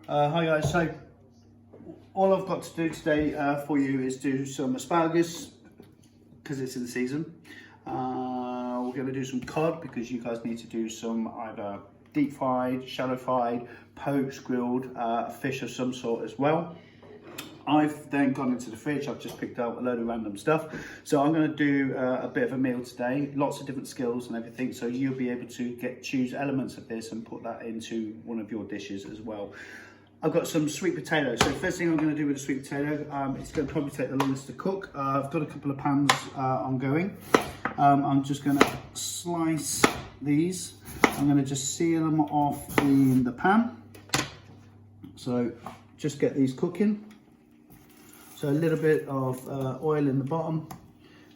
Hi guys, so all I've got to do today for you is do some asparagus because it's in the season. We're going to do some cod because you guys need to do some either deep fried, shallow fried, poached, grilled fish of some sort as well. I've then gone into the fridge, I've just picked out a load of random stuff. So I'm going to do a bit of a meal today, lots of different skills and everything, so you'll be able to choose elements of this and put that into one of your dishes as well. I've got some sweet potatoes. So first thing I'm going to do with the sweet potato, it's going to probably take the longest to cook. I've got a couple of pans ongoing. I'm just going to slice these. I'm going to just seal them off in the pan. So just get these cooking. So a little bit of oil in the bottom,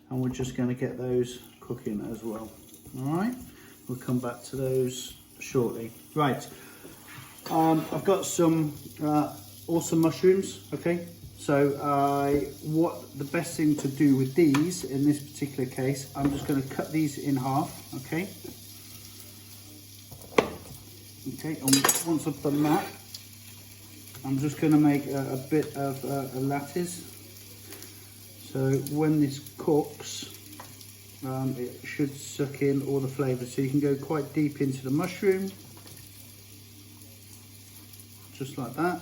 and we're just going to get those cooking as well. All right, we'll come back to those shortly. Right, I've got some awesome mushrooms. Okay, so what the best thing to do with these in this particular case, I'm just going to cut these in half. Okay, and once I've done that, I'm just going to make a bit of a lattice. So when this cooks, it should suck in all the flavour. So you can go quite deep into the mushroom, just like that.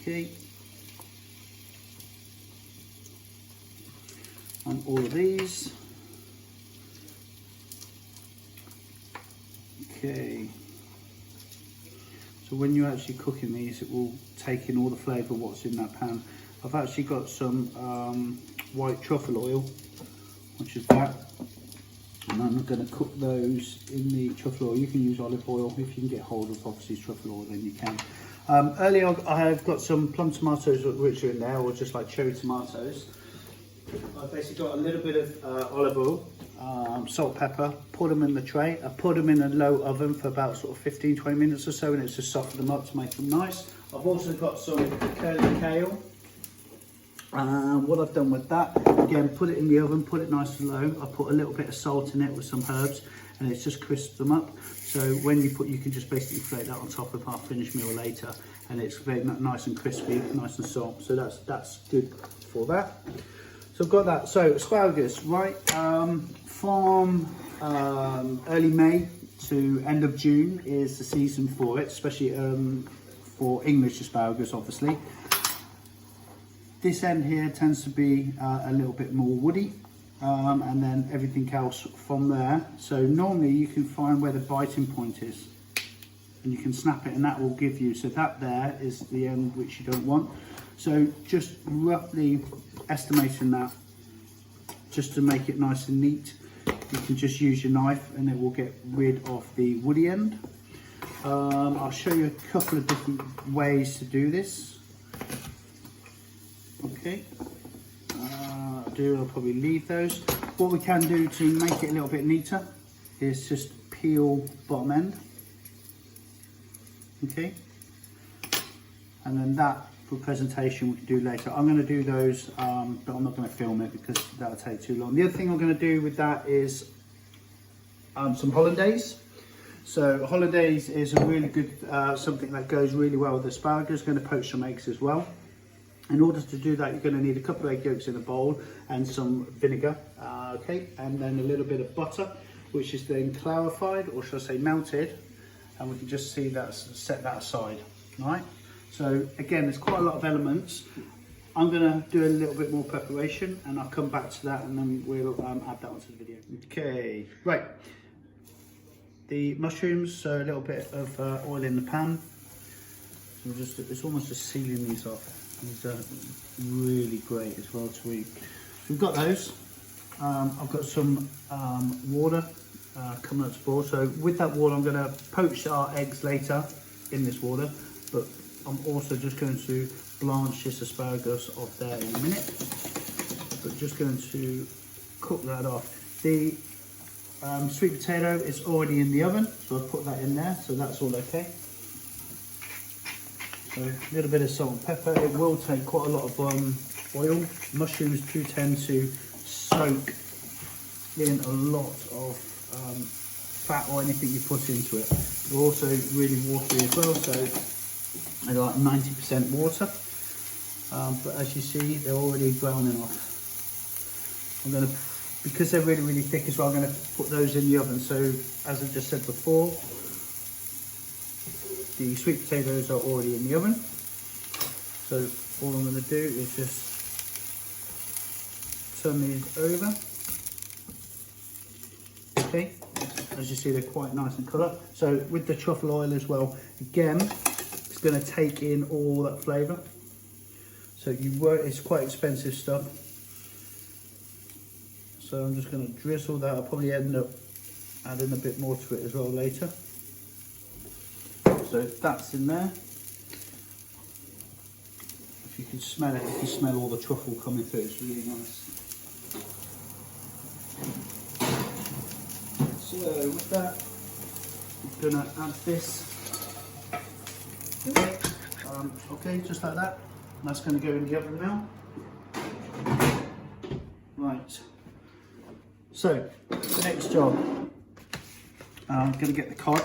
Okay. On all of these. Okay. So when you're actually cooking these, it will take in all the flavour of what's in that pan. I've actually got some white truffle oil, which is that. And I'm going to cook those in the truffle oil. You can use olive oil. If you can get hold of obviously truffle oil, then you can. Earlier I have got some plum tomatoes which are in there, or just like cherry tomatoes. I've basically got a little bit of olive oil, salt, pepper, put them in the tray. I put them in a low oven for about sort of 15-20 minutes or so, and it's just soften them up to make them nice. I've also got some curly kale. What I've done with that, again, put it in the oven, put it nice and low. I put a little bit of salt in it with some herbs, and it's just crisped them up. So when you can just basically flake that on top of our finished meal later, and it's very nice and crispy, nice and soft. So that's good for that. So I've got that. So asparagus, right? From early May to end of June is the season for it, especially for English asparagus, obviously. This end here tends to be a little bit more woody, and then everything else from there. So normally you can find where the biting point is, and you can snap it, and that will give you, so that there is the end which you don't want. So just roughly estimating that, just to make it nice and neat, you can just use your knife and it will get rid of the woody end. I'll show you a couple of different ways to do this. Okay, I'll probably leave those. What we can do to make it a little bit neater is just peel bottom end. Okay, and then that for presentation we can do later. I'm going to do those, but I'm not going to film it because that'll take too long. The other thing I'm going to do with that is some hollandaise. So hollandaise is a really good, something that goes really well with asparagus. Going to poach some eggs as well. In order to do that, you're going to need a couple of egg yolks in a bowl and some vinegar, okay, and then a little bit of butter, which is then clarified, or should I say melted, and we can just see that, set that aside. All right. So again, there's quite a lot of elements. I'm going to do a little bit more preparation, and I'll come back to that, and then we'll add that onto the video. Okay, right. The mushrooms, so a little bit of oil in the pan. So it's almost just sealing these off. These are really great as well to eat. So we've got those. I've got some water coming up to boil. So with that water, I'm going to poach our eggs later in this water, but I'm also just going to blanch this asparagus off there in a minute. But just going to cook that off. The sweet potato is already in the oven, so I've put that in there, so that's all okay. So a little bit of salt and pepper. It will take quite a lot of oil. Mushrooms do tend to soak in a lot of fat or anything you put into it. They're also really watery as well, so they're like 90% water. But as you see, they're already browning off. I'm going to, because they're really, really thick as well, I'm going to put those in the oven. So as I just said before, the sweet potatoes are already in the oven. So all I'm going to do is just turn these over. Okay, as you see, they're quite nice in colour. So with the truffle oil as well, again, it's going to take in all that flavour. So it's quite expensive stuff. So I'm just going to drizzle that. I'll probably end up adding a bit more to it as well later. So that's in there. If you can smell it, you can smell all the truffle coming through. It's really nice. So with that, I'm going to add this. Okay, just like that. And that's going to go in the oven now. Right. So the next job, I'm going to get the cod.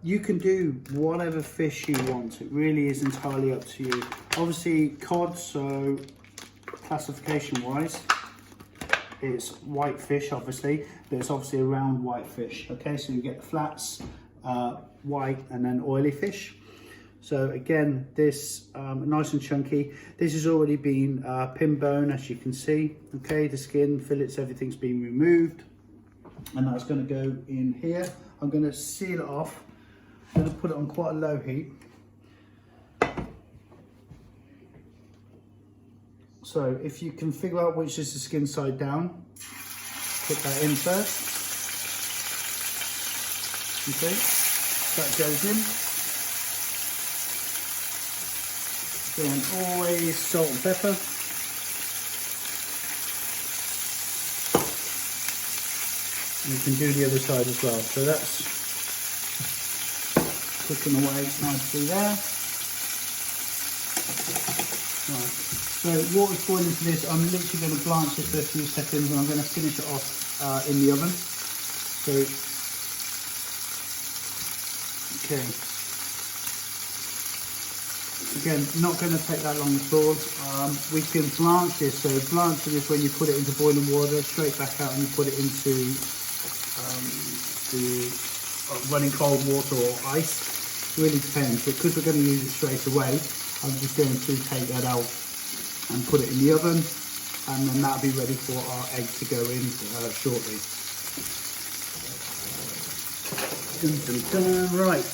You can do whatever fish you want. It really is entirely up to you. Obviously cod, so classification wise, it's white fish obviously, but it's obviously a round white fish. Okay, so you get flats, white and then oily fish. So again, this nice and chunky. This has already been pin bone, as you can see. Okay, the skin, fillets, everything's been removed. And that's going to go in here. I'm going to seal it off. I'm going to put it on quite a low heat. So if you can figure out which is the skin side down, put that in first. Okay, that goes in. Then always salt and pepper. You can do the other side as well. So that's cooking away nicely there. Right. So water's boiling into this. I'm literally going to blanch this for a few seconds and I'm going to finish it off in the oven. So, okay. Again, not going to take that long at all. We can blanch this. So blanching is when you put it into boiling water, straight back out and you put it into the running cold water or ice. It really depends. But because we're going to use it straight away, I'm just going to take that out and put it in the oven, and then that'll be ready for our egg to go in shortly. Dun, dun, dun. Right.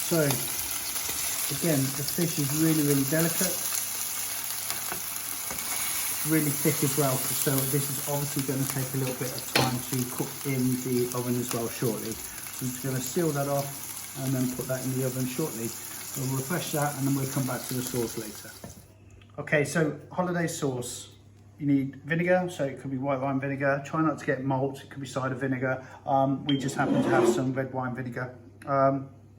So, again, the fish is really, really delicate. It's really thick as well, so this is obviously going to take a little bit of time to cook in the oven as well shortly. So I'm just going to seal that off and then put that in the oven shortly. We'll refresh that and then we'll come back to the sauce later. Okay, so hollandaise sauce. You need vinegar, so it could be white wine vinegar. Try not to get malt, it could be cider vinegar. We just happen to have some red wine vinegar.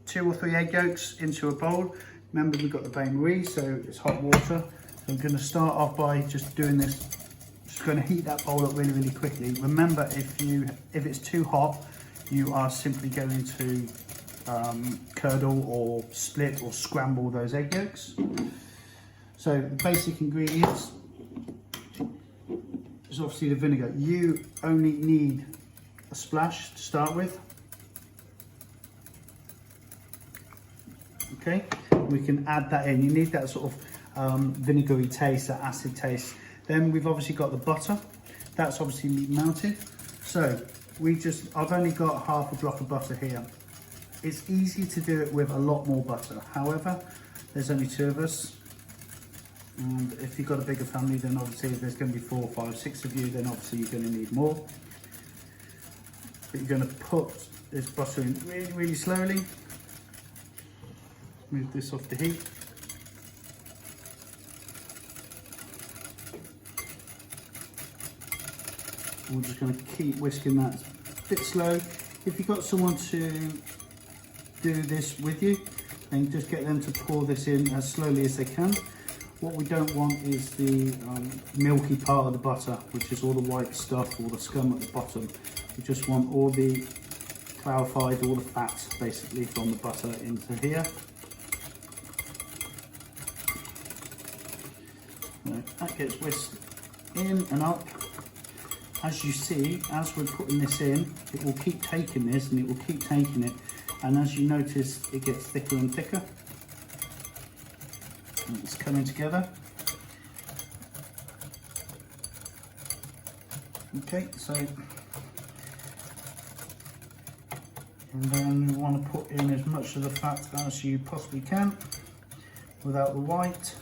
2 or 3 egg yolks into a bowl. Remember, we've got the bain-marie, so it's hot water. So I'm going to start off by just doing this. Just going to heat that bowl up really, really quickly. Remember, if it's too hot, you are simply going to curdle or split or scramble those egg yolks. So the basic ingredients is obviously the vinegar. You only need a splash to start with. Okay, we can add that in. You need that sort of vinegary taste, that acid taste. Then we've obviously got the butter. That's obviously meat melted. So I've only got half a block of butter here. It's easy to do it with a lot more butter. However, there's only 2 of us. And if you've got a bigger family, then obviously if there's going to be 4, 5, 6 of you, then obviously you're going to need more. But you're going to put this butter in really, really slowly. Move this off the heat. We're just going to keep whisking that a bit slow. If you've got someone to do this with you, then just get them to pour this in as slowly as they can. What we don't want is the milky part of the butter, which is all the white stuff, all the scum at the bottom. We just want all the clarified, all the fats basically from the butter into here. So that gets whisked in and up. As you see, as we're putting this in, it will keep taking this and it will keep taking it. And as you notice, it gets thicker and thicker. And it's coming together. Okay, so, and then you want to put in as much of the fat as you possibly can without the white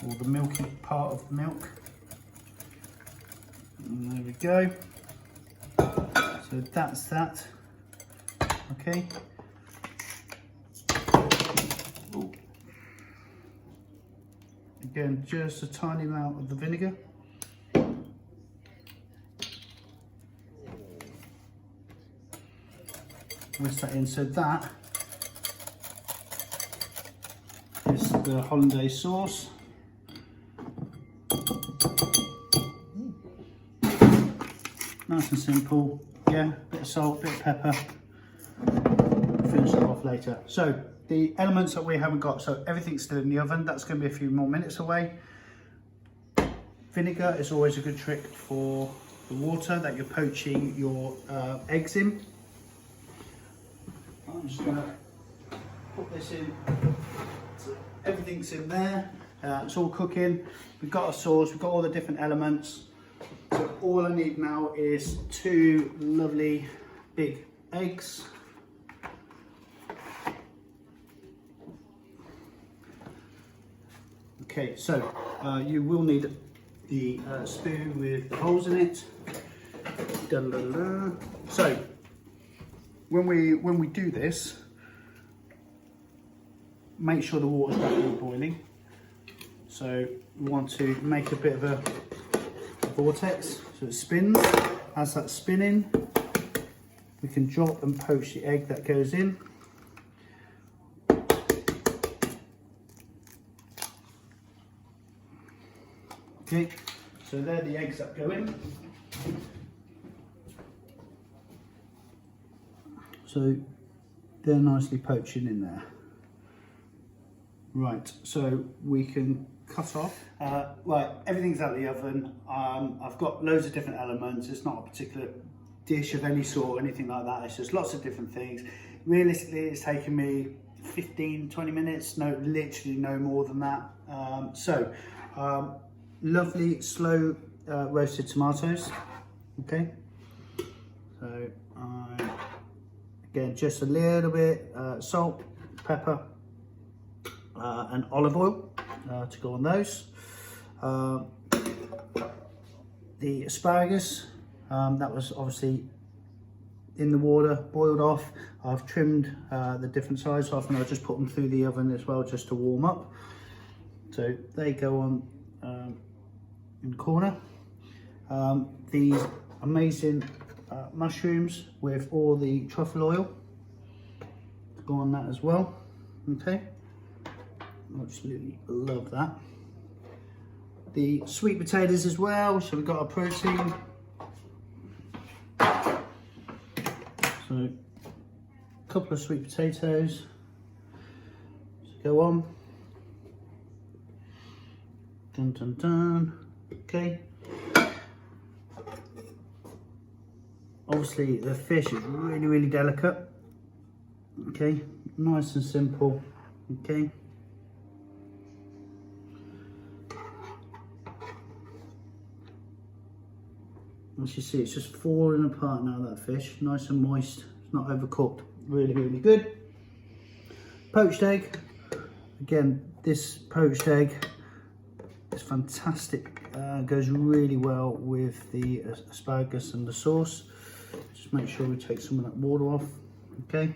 or the milky part of the milk. And there we go. So that's that. Okay. Ooh. Again, just a tiny amount of the vinegar. Whisk that in. So that is the hollandaise sauce. Nice and simple. Yeah, bit of salt, bit of pepper. Finish that off later. So the elements that we haven't got, so everything's still in the oven. That's going to be a few more minutes away. Vinegar is always a good trick for the water that you're poaching your eggs in. I'm just going to put this in. So everything's in there. It's all cooking. We've got our sauce. We've got all the different elements. So all I need now is 2 lovely big eggs. Okay, so you will need the spoon with the holes in it. Dun, dun, dun. So when we do this, make sure the water's rapidly boiling. So we want to make a bit of a vortex so it spins. As that's spinning, we can drop and poach the egg that goes in. Okay, so they're the eggs that go in. So they're nicely poaching in there. Right, so we can cut off. Right, everything's out of the oven. I've got loads of different elements. It's not a particular dish of any sort or anything like that. It's just lots of different things. Realistically, it's taken me 15-20 minutes. No, literally no more than that. Lovely slow roasted tomatoes. Okay, so again, just a little bit salt, pepper, and olive oil to go on those. The asparagus, that was obviously in the water, boiled off. I've trimmed the different sides off and I'll just put them through the oven as well just to warm up. So they go on in the corner. These amazing mushrooms with all the truffle oil to go on that as well. Okay, absolutely love that. The sweet potatoes as well, so we've got our protein. So a couple of sweet potatoes to go on. Dun dun dun. Okay. Obviously the fish is really delicate. Okay, nice and simple. Okay. As you see, it's just falling apart now, that fish. Nice and moist. It's not overcooked. Really good. Poached egg. Again, this poached egg is fantastic. Goes really well with the asparagus and the sauce. Just make sure we take some of that water off. Okay.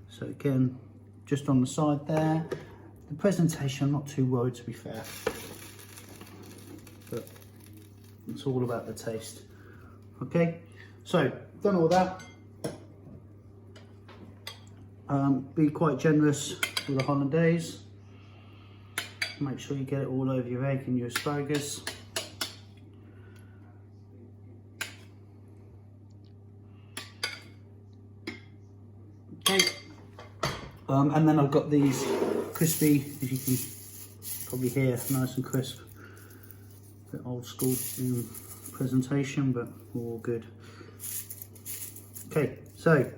So again, just on the side there. The presentation, I'm not too worried, to be fair. But it's all about the taste. Okay, so done all that. Be quite generous with the hollandaise. Make sure you get it all over your egg and your asparagus. Okay. And then I've got these crispy, as you can probably hear, nice and crisp. A bit old school in presentation, but all good. Okay, so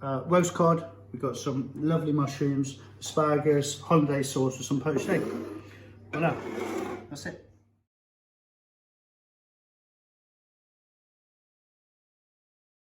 roast cod, we've got some lovely mushrooms, asparagus, hollandaise sauce with some poached egg. Voilà, that's it.